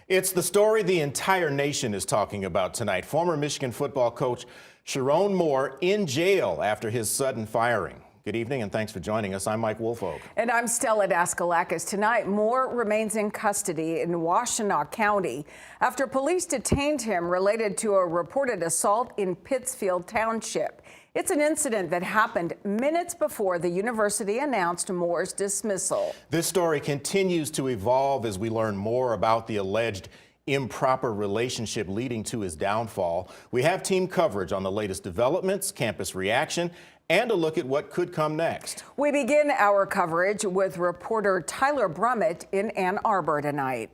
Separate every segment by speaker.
Speaker 1: It's the story the entire nation is talking about tonight. Former Michigan football coach SHERRONE Moore in jail after his sudden firing. Good evening and thanks for joining us. I'm Mike Woolfolk.
Speaker 2: And I'm Stella Daskalakis. Tonight, Moore remains in custody in Washtenaw County after police detained him related to a reported assault in Pittsfield Township. It's an incident that happened minutes before the university announced Moore's dismissal.
Speaker 1: This story continues to evolve as we learn more about the alleged improper relationship leading to his downfall. We have team coverage on the latest developments, campus reaction, and a look at what could come next.
Speaker 2: We begin our coverage with reporter Tyler Brummett in Ann Arbor tonight.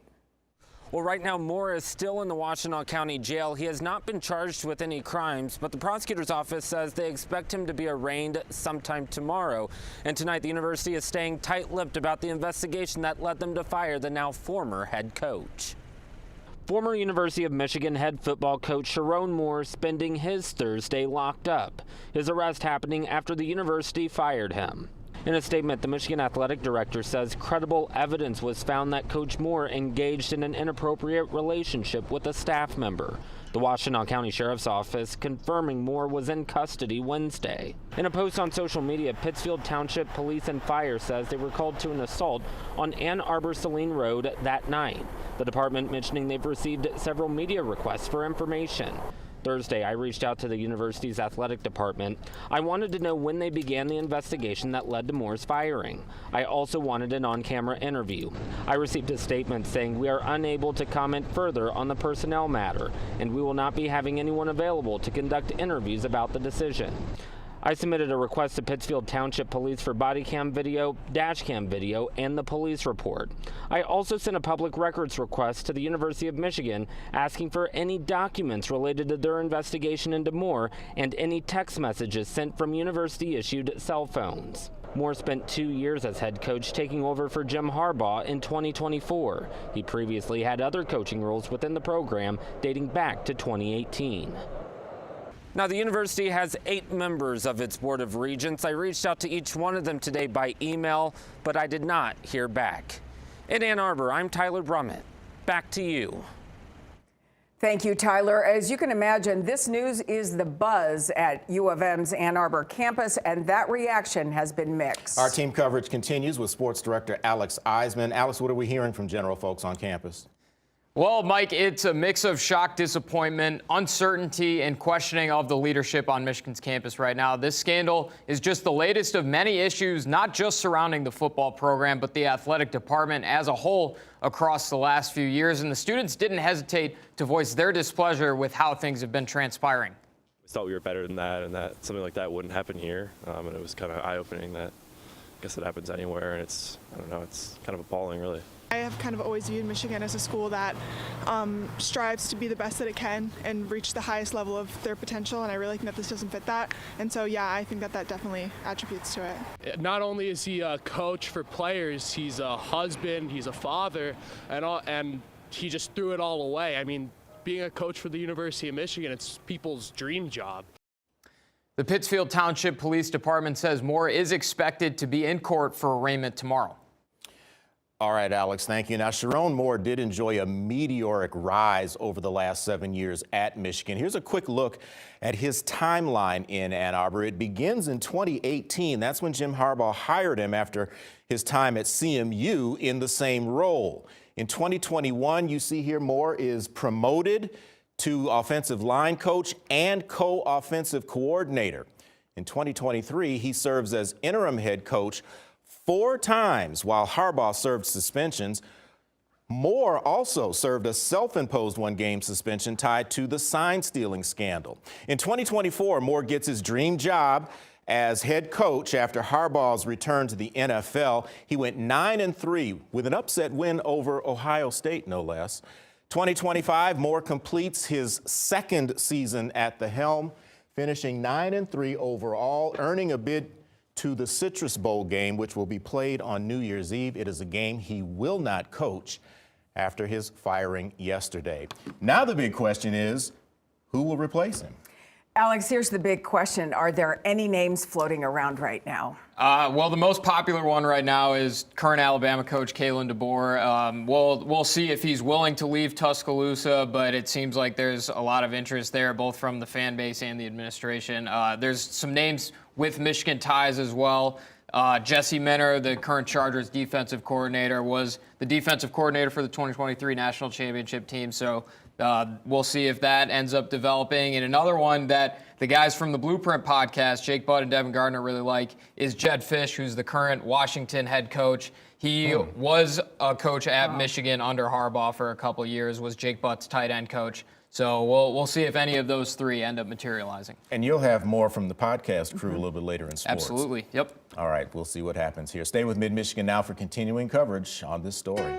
Speaker 3: Well, right now, Moore is still in the Washtenaw County Jail. He has not been charged with any crimes, but the prosecutor's office says they expect him to be arraigned sometime tomorrow. And tonight, the university is staying tight-lipped about the investigation that led them to fire the now former head coach. Former University of Michigan head football coach SHERRONE Moore spending his Thursday locked up. His arrest happening after the university fired him. In a statement, the Michigan athletic director says credible evidence was found that Coach Moore engaged in an inappropriate relationship with a staff member. The Washtenaw County Sheriff's Office confirming Moore was in custody Wednesday. In a post on social media, Pittsfield Township Police and Fire says they were called to an assault on Ann Arbor-Saline Road that night. The department mentioning they've received several media requests for information. Thursday, I reached out to the university's athletic department. I wanted to know when they began the investigation that led to Moore's firing. I also wanted an on-camera interview. I received a statement saying we are unable to comment further on the personnel matter, and we will not be having anyone available to conduct interviews about the decision. I submitted a request to Pittsfield Township Police for body cam video, dash cam video, and the police report. I also sent a public records request to the University of Michigan asking for any documents related to their investigation into Moore and any text messages sent from university-issued cell phones. Moore spent 2 years as head coach, taking over for Jim Harbaugh in 2024. He previously had other coaching roles within the program dating back to 2018. Now, the university has 8 members of its Board of Regents. I reached out to each one of them today by email, but I did not hear back. In Ann Arbor, I'm Tyler Brummett. Back to you.
Speaker 2: Thank you, Tyler. As you can imagine, this news is the buzz at U of M's Ann Arbor campus, and that reaction has been mixed.
Speaker 1: Our team coverage continues with sports director Alex Eisman. Alex, what are we hearing from general folks on campus?
Speaker 4: Well, Mike, it's a mix of shock, disappointment, uncertainty, and questioning of the leadership on Michigan's campus right now. This scandal is just the latest of many issues, not just surrounding the football program, but the athletic department as a whole across the last few years. And the students didn't hesitate to voice their displeasure with how things have been transpiring.
Speaker 5: We thought we were better than that, and that something like that wouldn't happen here. And it was kind of eye-opening that I guess it happens anywhere, and it's, I don't know, it's kind of appalling, really.
Speaker 6: I have kind of always viewed Michigan as a school that strives to be the best that it can and reach the highest level of their potential, and I really think that this doesn't fit that. And so, yeah, I think that that definitely attributes to it.
Speaker 7: Not only is he a coach for players, he's a husband, he's a father, and he just threw it all away. I mean, being a coach for the University of Michigan, it's people's dream job.
Speaker 4: The Pittsfield Township Police Department says Moore is expected to be in court for arraignment tomorrow.
Speaker 1: All right, Alex, thank you. Now, SHERRONE Moore did enjoy a meteoric rise over the last 7 years at Michigan. Here's a quick look at his timeline in Ann Arbor. It begins in 2018. That's when Jim Harbaugh hired him after his time at CMU in the same role. In 2021, you see here Moore is promoted to offensive line coach and co-offensive coordinator. In 2023, he serves as interim head coach 4 times while Harbaugh served suspensions. Moore also served a self-imposed 1-game suspension tied to the sign-stealing scandal. In 2024, Moore gets his dream job as head coach after Harbaugh's return to the NFL. He went 9-3 with an upset win over Ohio State, no less. 2025, Moore completes his 2nd season at the helm, finishing 9-3 overall, earning a bid to the Citrus Bowl game, which will be played on New Year's Eve. It is a game he will not coach after his firing yesterday. Now the big question is, who will replace him?
Speaker 2: Alex, here's the big question. Are there any names floating around right now?
Speaker 4: Well, the most popular one right now is current Alabama coach Kalen DeBoer. We'll see if he's willing to leave Tuscaloosa, but it seems like there's a lot of interest there, both from the fan base and the administration. There's some names with Michigan ties as well. Jesse Minner, the current Chargers defensive coordinator, was the defensive coordinator for the 2023 National Championship team. So we'll see if that ends up developing. And another one that the guys from the Blueprint podcast, Jake Budd and Devin Gardner, really like is Jedd Fisch, who's the current Washington head coach. He was a coach at Michigan under Harbaugh for a couple of years, was Jake Butt's tight end coach. So we'll see if any of those three end up materializing.
Speaker 1: And you'll have more from the podcast crew a little bit later in sports.
Speaker 4: Absolutely. Yep.
Speaker 1: All right, we'll see what happens here. Stay with Mid-Michigan Now for continuing coverage on this story.